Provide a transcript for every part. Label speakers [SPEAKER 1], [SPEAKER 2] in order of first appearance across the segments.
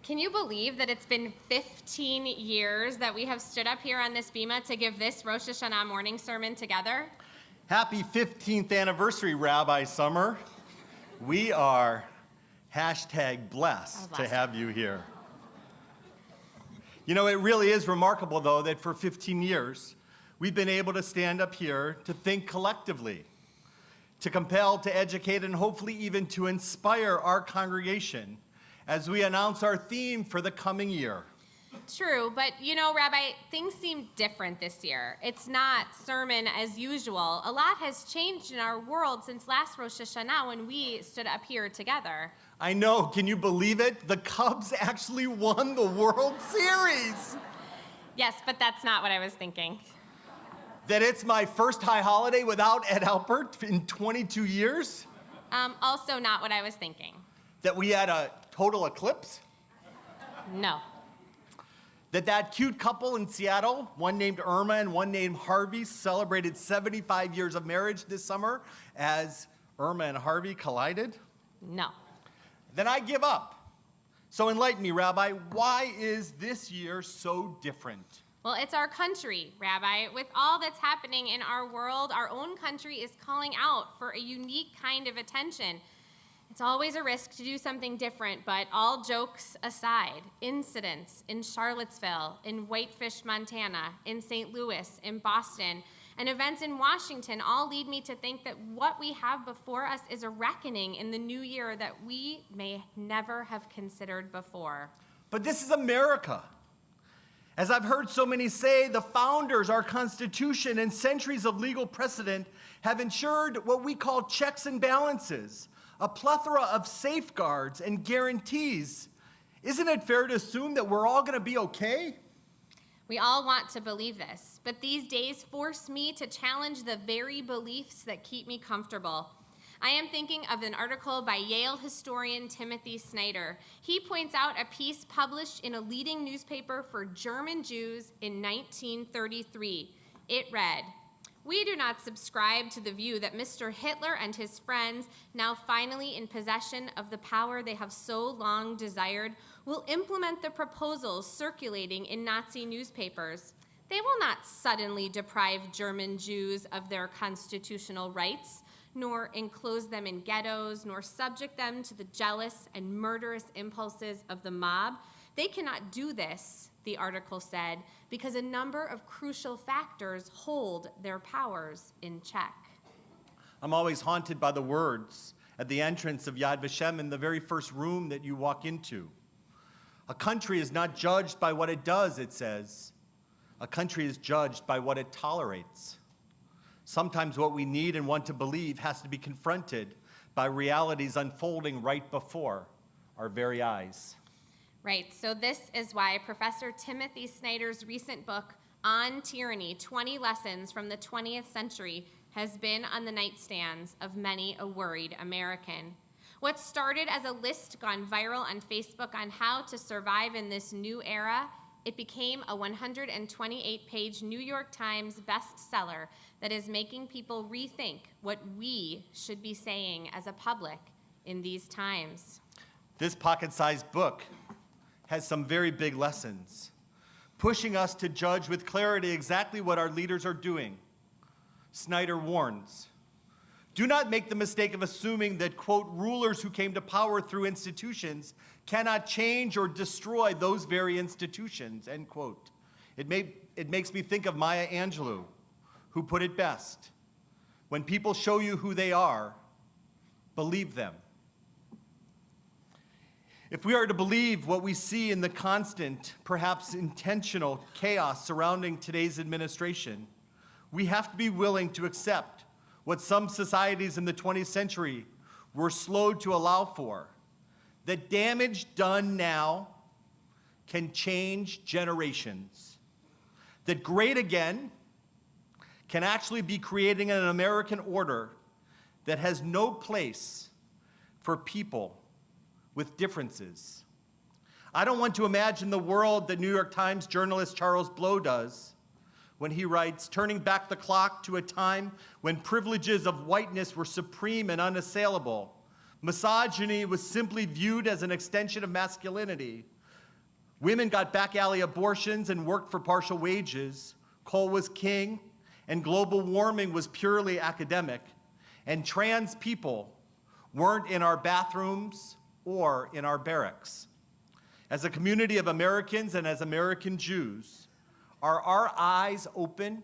[SPEAKER 1] Can you believe that it's been 15 years that we have stood up here on this bima to give this Rosh HaShanah morning sermon together?
[SPEAKER 2] Happy 15th anniversary, Rabbi Summer. We are #blessed to have you here. You know, it really is remarkable, though, that for 15 years, we've been able to stand up here to think collectively, to compel, to educate, and hopefully even to inspire our congregation as we announce our theme for the coming year.
[SPEAKER 1] True, but you know, Rabbi, things seem different this year. It's not sermon as usual. A lot has changed in our world since last Rosh HaShanah when we stood up here together.
[SPEAKER 2] I know, can you believe it? The Cubs actually won the World Series.
[SPEAKER 1] Yes, but that's not what I was thinking.
[SPEAKER 2] That it's my first high holiday without Ed Alpert in 22 years?
[SPEAKER 1] Also not what I was thinking.
[SPEAKER 2] That we had a total eclipse?
[SPEAKER 1] No.
[SPEAKER 2] That cute couple in Seattle, one named Irma and one named Harvey, celebrated 75 years of marriage this summer as Irma and Harvey collided?
[SPEAKER 1] No.
[SPEAKER 2] Then I give up. So enlighten me, Rabbi, why is this year so different?
[SPEAKER 1] Well, it's our country, Rabbi. With all that's happening in our world, our own country is calling out for a unique kind of attention. It's always a risk to do something different, but all jokes aside, incidents in Charlottesville, in Whitefish, Montana, in St. Louis, in Boston, and events in Washington all lead me to think that what we have before us is a reckoning in the new year that we may never have considered before.
[SPEAKER 2] But this is America. As I've heard so many say, the founders, our Constitution, and centuries of legal precedent have ensured what we call checks and balances, a plethora of safeguards and guarantees. Isn't it fair to assume that we're all going to be okay?
[SPEAKER 1] We all want to believe this, but these days force me to challenge the very beliefs that keep me comfortable. I am thinking of an article by Yale historian Timothy Snyder. He points out a piece published in a leading newspaper for German Jews in 1933. It read, "We do not subscribe to the view that Mr. Hitler and his friends, now finally in possession of the power they have so long desired, will implement the proposals circulating in Nazi newspapers. They will not suddenly deprive German Jews of their constitutional rights, nor enclose them in ghettos, nor subject them to the jealous and murderous impulses of the mob. They cannot do this," the article said, "because a number of crucial factors hold their powers in check."
[SPEAKER 2] I'm always haunted by the words at the entrance of Yad Vashem in the very first room that you walk into. A country is not judged by what it does, it says. A country is judged by what it tolerates. Sometimes what we need and want to believe has to be confronted by realities unfolding right before our very eyes.
[SPEAKER 1] Right, so this is why Professor Timothy Snyder's recent book, On Tyranny, 20 Lessons from the 20th Century, has been on the nightstands of many a worried American. What started as a list gone viral on Facebook on how to survive in this new era, it became a 128-page New York Times bestseller that is making people rethink what we should be saying as a public in these times.
[SPEAKER 2] This pocket-sized book has some very big lessons, pushing us to judge with clarity exactly what our leaders are doing. Snyder warns, do not make the mistake of assuming that, quote, rulers who came to power through institutions cannot change or destroy those very institutions, end quote. It makes me think of Maya Angelou, who put it best, when people show you who they are, believe them. If we are to believe what we see in the constant, perhaps intentional chaos surrounding today's administration, we have to be willing to accept what some societies in the 20th century were slow to allow for, that damage done now can change generations, that great again can actually be creating an American order that has no place for people with differences. I don't want to imagine the world that New York Times journalist Charles Blow does when he writes, turning back the clock to a time when privileges of whiteness were supreme and unassailable. Misogyny was simply viewed as an extension of masculinity. Women got back alley abortions and worked for partial wages. Coal was king, and global warming was purely academic. And trans people weren't in our bathrooms or in our barracks. As a community of Americans and as American Jews, are our eyes open?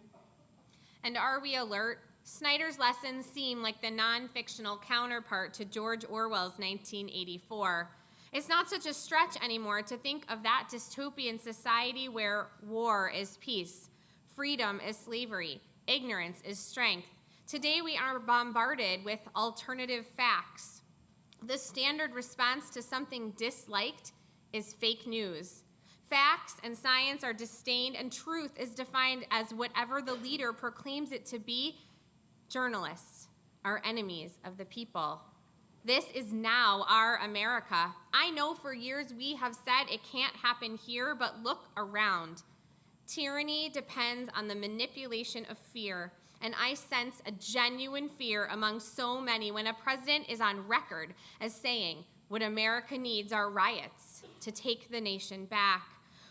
[SPEAKER 1] And are we alert? Snyder's lessons seem like the non-fictional counterpart to George Orwell's 1984. It's not such a stretch anymore to think of that dystopian society where war is peace, freedom is slavery, ignorance is strength. Today we are bombarded with alternative facts. The standard response to something disliked is fake news. Facts and science are disdained, and truth is defined as whatever the leader proclaims it to be. Journalists are enemies of the people. This is now our America. I know for years we have said it can't happen here, but look around. Tyranny depends on the manipulation of fear, and I sense a genuine fear among so many when a president is on record as saying, what America needs are riots to take the nation back.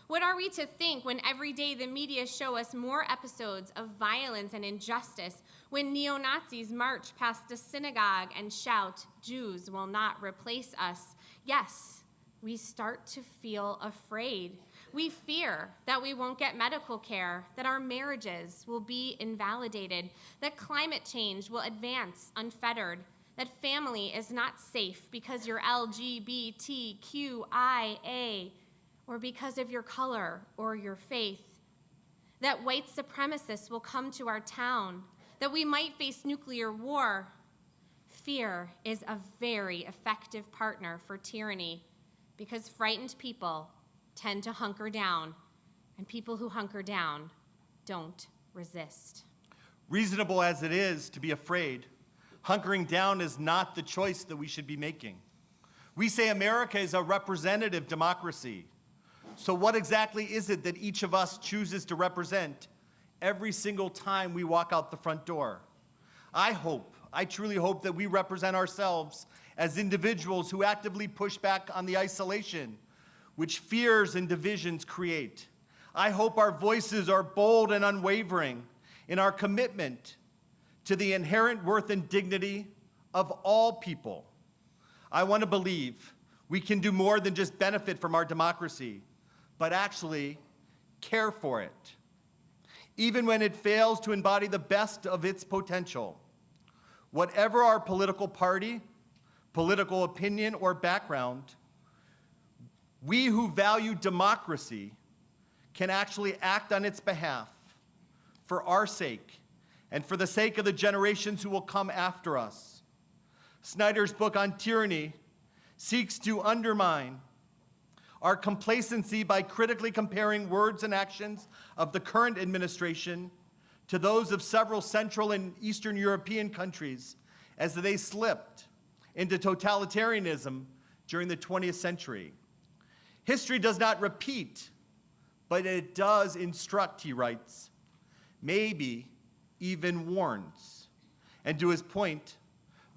[SPEAKER 1] What are we to think when every day the media show us more episodes of violence and injustice, when neo-Nazis march past a synagogue and shout, Jews will not replace us? Yes, we start to feel afraid. We fear that we won't get medical care, that our marriages will be invalidated, that climate change will advance unfettered, that family is not safe because you're LGBTQIA, or because of your color or your faith, that white supremacists will come to our town, that we might face nuclear war. Fear is a very effective partner for tyranny because frightened people tend to hunker down, and people who hunker down don't resist.
[SPEAKER 2] Reasonable as it is to be afraid, hunkering down is not the choice that we should be making. We say America is a representative democracy. So what exactly is it that each of us chooses to represent every single time we walk out the front door? I truly hope that we represent ourselves as individuals who actively push back on the isolation which fears and divisions create. I hope our voices are bold and unwavering in our commitment to the inherent worth and dignity of all people. I want to believe we can do more than just benefit from our democracy, but actually care for it, even when it fails to embody the best of its potential. Whatever our political party, political opinion, or background, we who value democracy can actually act on its behalf for our sake and for the sake of the generations who will come after us. Snyder's book on tyranny seeks to undermine our complacency by critically comparing words and actions of the current administration to those of several Central and Eastern European countries as they slipped into totalitarianism during the 20th century. History does not repeat, but it does instruct, he writes, maybe even warns. And to his point,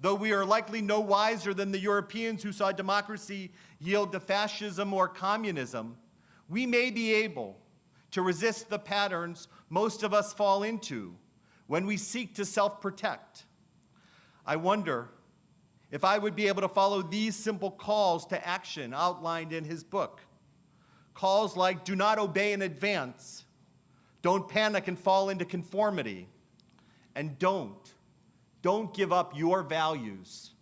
[SPEAKER 2] though we are likely no wiser than the Europeans who saw democracy yield to fascism or communism, we may be able to resist the patterns most of us fall into when we seek to self-protect. I wonder if I would be able to follow these simple calls to action outlined in his book. Calls like, do not obey in advance, don't panic and fall into conformity, and don't give up your values.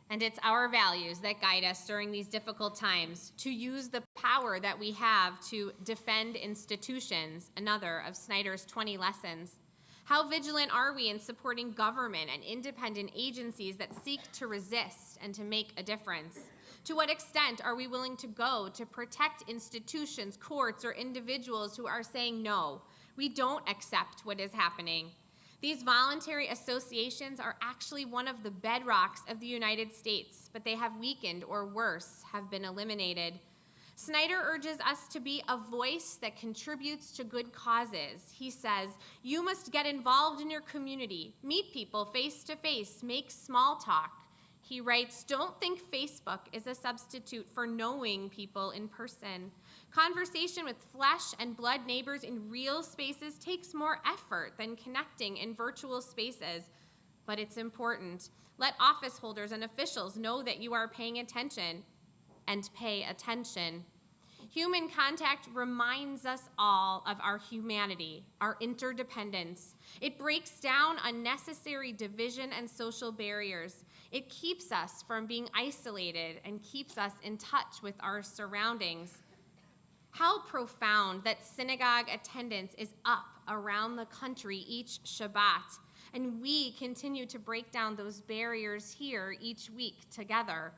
[SPEAKER 1] And it's our values that guide us during these difficult times, to use the power that we have to defend institutions, another of Snyder's 20 lessons. How vigilant are we in supporting government and independent agencies that seek to resist and to make a difference? To what extent are we willing to go to protect institutions, courts, or individuals who are saying, no, we don't accept what is happening? These voluntary associations are actually one of the bedrocks of the United States, but they have weakened, or worse, have been eliminated. Snyder urges us to be a voice that contributes to good causes. He says, you must get involved in your community, meet people face to face, make small talk. He writes, don't think Facebook is a substitute for knowing people in person. Conversation with flesh and blood neighbors in real spaces takes more effort than connecting in virtual spaces, but it's important. Let office holders and officials know that you are paying attention, and pay attention. Human contact reminds us all of our humanity, our interdependence. It breaks down unnecessary division and social barriers. It keeps us from being isolated and keeps us in touch with our surroundings. How profound that synagogue attendance is up around the country each Shabbat, and we continue to break down those barriers here each week together.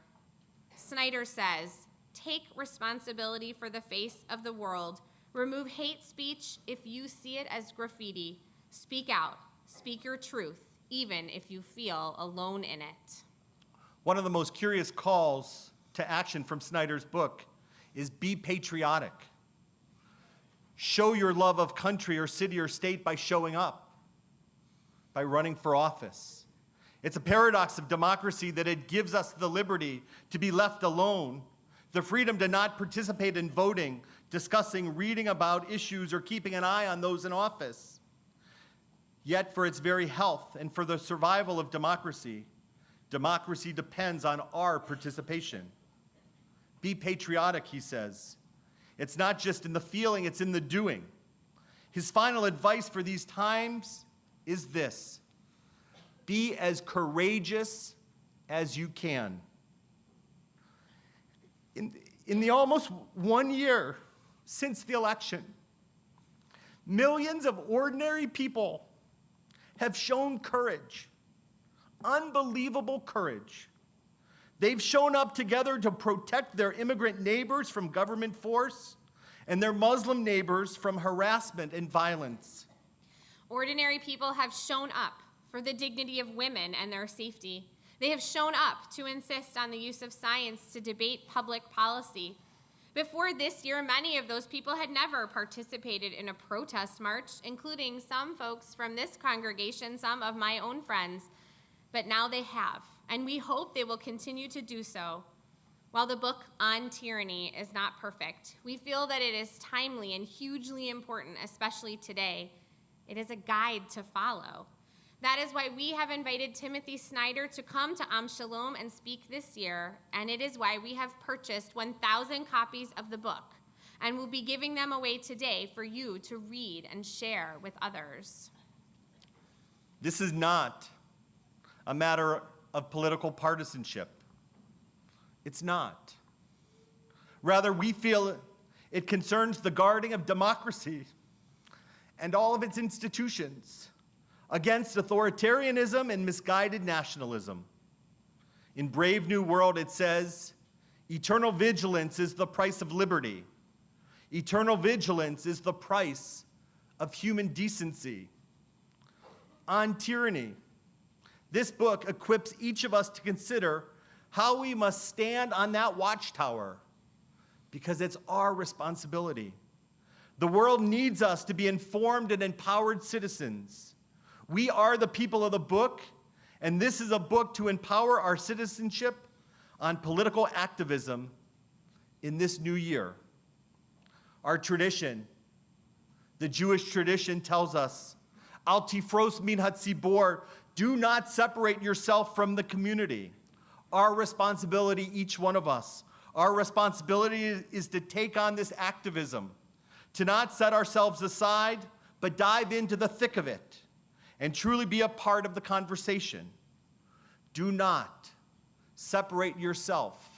[SPEAKER 1] Snyder says, take responsibility for the face of the world. Remove hate speech if you see it as graffiti. Speak out. Speak your truth, even if you feel alone in it.
[SPEAKER 2] One of the most curious calls to action from Snyder's book is be patriotic. Show your love of country or city or state by showing up, by running for office. It's a paradox of democracy that it gives us the liberty to be left alone, the freedom to not participate in voting, discussing, reading about issues, or keeping an eye on those in office. Yet for its very health and for the survival of democracy, democracy depends on our participation. Be patriotic, he says. It's not just in the feeling, it's in the doing. His final advice for these times is this: be as courageous as you can. In the almost 1 year since the election, millions of ordinary people have shown courage, unbelievable courage. They've shown up together to protect their immigrant neighbors from government force and their Muslim neighbors from harassment and violence.
[SPEAKER 1] Ordinary people have shown up for the dignity of women and their safety. They have shown up to insist on the use of science to debate public policy. Before this year, many of those people had never participated in a protest march, including some folks from this congregation, some of my own friends. But now they have, and we hope they will continue to do so. While the book on tyranny is not perfect, we feel that it is timely and hugely important, especially today. It is a guide to follow. That is why we have invited Timothy Snyder to come to Shalom and speak this year, and it is why we have purchased 1,000 copies of the book and will be giving them away today for you to read and share with others.
[SPEAKER 2] This is not a matter of political partisanship. It's not. Rather, we feel it concerns the guarding of democracy and all of its institutions against authoritarianism and misguided nationalism. In Brave New World, it says, eternal vigilance is the price of liberty. Eternal vigilance is the price of human decency. On tyranny, this book equips each of us to consider how we must stand on that watchtower, because it's our responsibility. The world needs us to be informed and empowered citizens. We are the people of the book, and this is a book to empower our citizenship on political activism in this new year. Our tradition, the Jewish tradition, tells us, Al tifros min hatzibor, do not separate yourself from the community. Our responsibility, each one of us, our responsibility is to take on this activism, to not set ourselves aside, but dive into the thick of it and truly be a part of the conversation. Do not separate yourself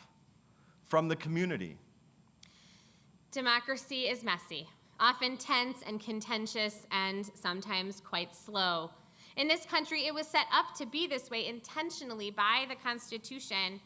[SPEAKER 2] from the community.
[SPEAKER 1] Democracy is messy, often tense and contentious, and sometimes quite slow. In this country, it was set up to be this way intentionally by the Constitution.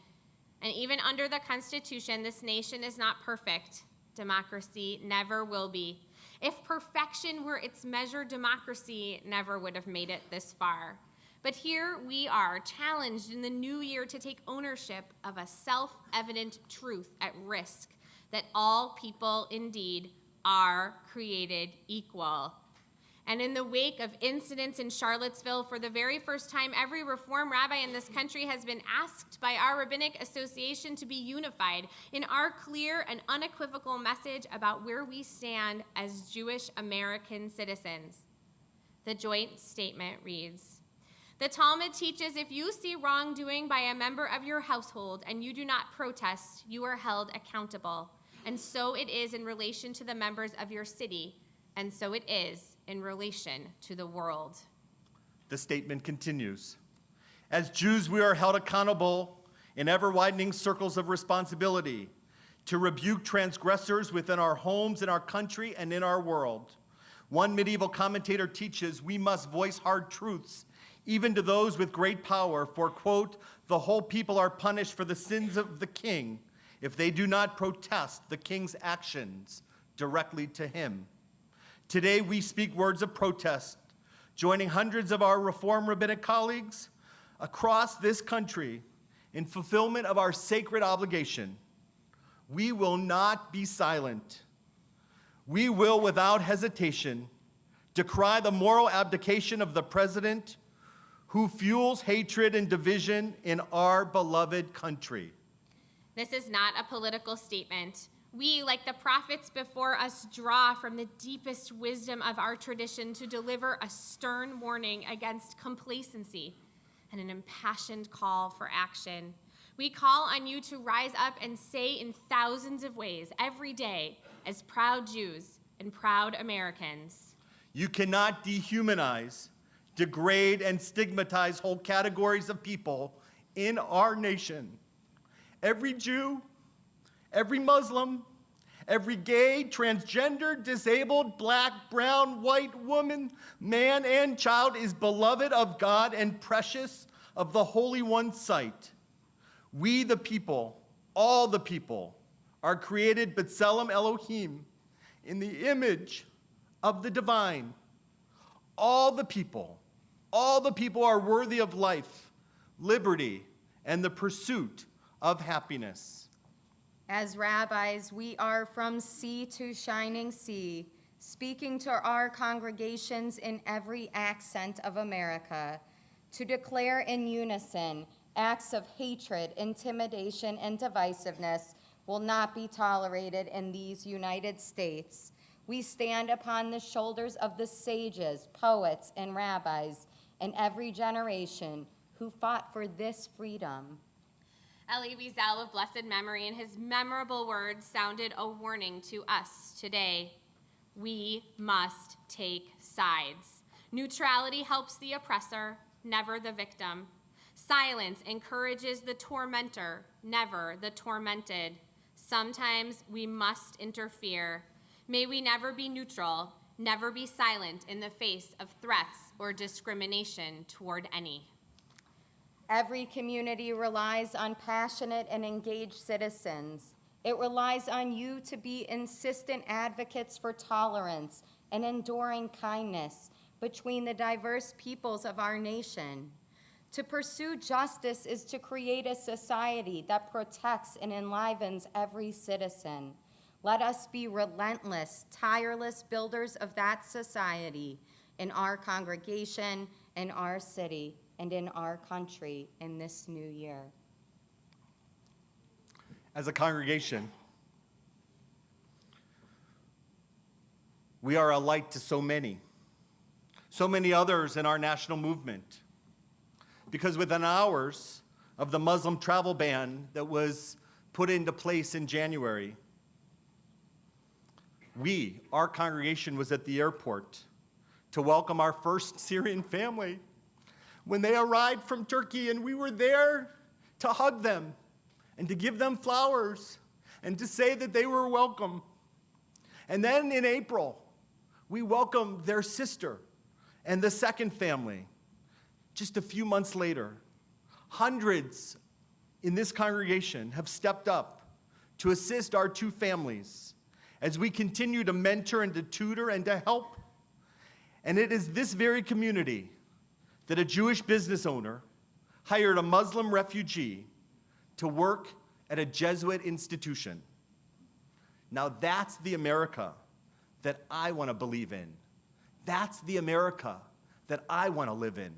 [SPEAKER 1] And even under the Constitution, this nation is not perfect. Democracy never will be. If perfection were its measure, democracy never would have made it this far. But here we are, challenged in the new year to take ownership of a self-evident truth at risk, that all people indeed are created equal. And in the wake of incidents in Charlottesville, for the very first time, every Reform rabbi in this country has been asked by our Rabbinic Association to be unified in our clear and unequivocal message about where we stand as Jewish American citizens. The joint statement reads, "The Talmud teaches if you see wrongdoing by a member of your household and you do not protest, you are held accountable. And so it is in relation to the members of your city, and so it is in relation to the world."
[SPEAKER 2] The statement continues. As Jews, we are held accountable in ever-widening circles of responsibility to rebuke transgressors within our homes, in our country, and in our world. One medieval commentator teaches we must voice hard truths, even to those with great power, for, quote, "the whole people are punished for the sins of the king if they do not protest the king's actions directly to him." Today, we speak words of protest, joining hundreds of our Reform rabbinic colleagues across this country in fulfillment of our sacred obligation. We will not be silent. We will, without hesitation, decry the moral abdication of the president who fuels hatred and division in our beloved country.
[SPEAKER 1] This is not a political statement. We, like the prophets before us, draw from the deepest wisdom of our tradition to deliver a stern warning against complacency and an impassioned call for action. We call on you to rise up and say in thousands of ways every day, as proud Jews and proud Americans,
[SPEAKER 2] you cannot dehumanize, degrade, and stigmatize whole categories of people in our nation. Every Jew, every Muslim, every gay, transgender, disabled, black, brown, white, woman, man, and child is beloved of God and precious of the Holy One's sight. We, the people, all the people, are created B'Tselem Elohim, in the image of the divine. All the people are worthy of life, liberty, and the pursuit of happiness.
[SPEAKER 3] As rabbis, we are from sea to shining sea, speaking to our congregations in every accent of America, to declare in unison acts of hatred, intimidation, and divisiveness will not be tolerated in these United States. We stand upon the shoulders of the sages, poets, and rabbis in every generation who fought for this freedom.
[SPEAKER 1] Elie Wiesel of blessed memory, in his memorable words, sounded a warning to us today. We must take sides. Neutrality helps the oppressor, never the victim. Silence encourages the tormentor, never the tormented. Sometimes we must interfere. May we never be neutral, never be silent in the face of threats or discrimination toward any.
[SPEAKER 3] Every community relies on passionate and engaged citizens. It relies on you to be insistent advocates for tolerance and enduring kindness between the diverse peoples of our nation. To pursue justice is to create a society that protects and enlivens every citizen. Let us be relentless, tireless builders of that society in our congregation, in our city, and in our country in this new year.
[SPEAKER 2] As a congregation, we are a light to so many others in our national movement. Because within hours of the Muslim travel ban that was put into place in January, our congregation was at the airport to welcome our first Syrian family when they arrived from Turkey, and we were there to hug them and to give them flowers and to say that they were welcome. And then in April, we welcomed their sister and the second family. Just a few months later, hundreds in this congregation have stepped up to assist our two families as we continue to mentor and to tutor and to help. And it is this very community that a Jewish business owner hired a Muslim refugee to work at a Jesuit institution. Now that's the America that I want to believe in. That's the America that I want to live in.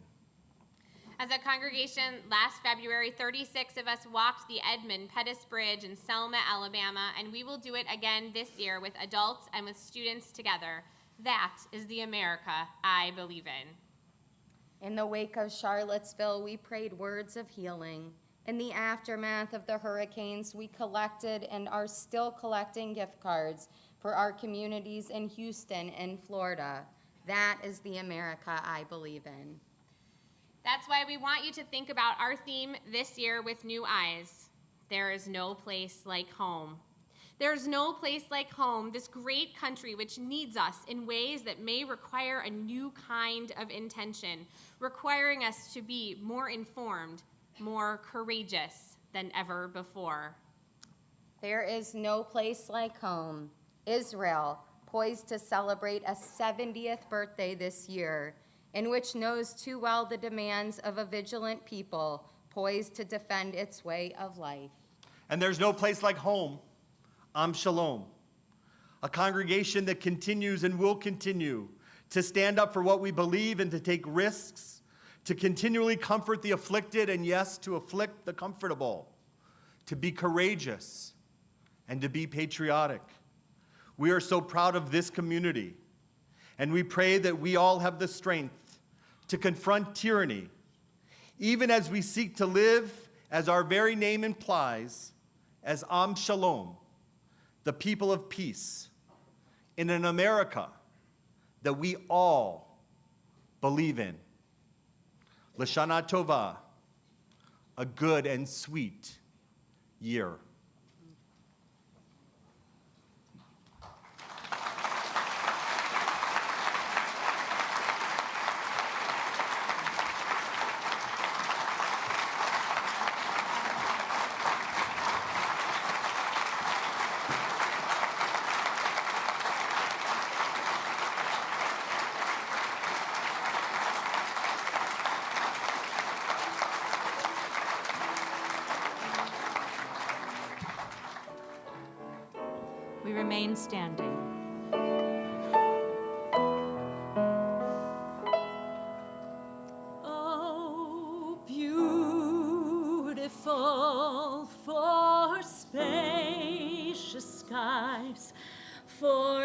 [SPEAKER 1] As a congregation, last February, 36 of us walked the Edmund Pettus Bridge in Selma, Alabama, and we will do it again this year with adults and with students together. That is the America I believe in.
[SPEAKER 3] In the wake of Charlottesville, we prayed words of healing. In the aftermath of the hurricanes, we collected and are still collecting gift cards for our communities in Houston and Florida. That is the America I believe in.
[SPEAKER 1] That's why we want you to think about our theme this year with new eyes. There is no place like home. There is no place like home, this great country which needs us in ways that may require a new kind of intention, requiring us to be more informed, more courageous than ever before.
[SPEAKER 3] There is no place like home. Israel, poised to celebrate a 70th birthday this year, and which knows too well the demands of a vigilant people poised to defend its way of life.
[SPEAKER 2] And there's no place like home. Shalom, a congregation that continues and will continue to stand up for what we believe and to take risks, to continually comfort the afflicted, and yes, to afflict the comfortable, to be courageous, and to be patriotic. We are so proud of this community, and we pray that we all have the strength to confront tyranny, even as we seek to live, as our very name implies, as Shalom, the people of peace, in an America that we all believe in. L'Shana Tova, a good and sweet year.
[SPEAKER 4] We remain standing. Oh, beautiful for spacious skies, for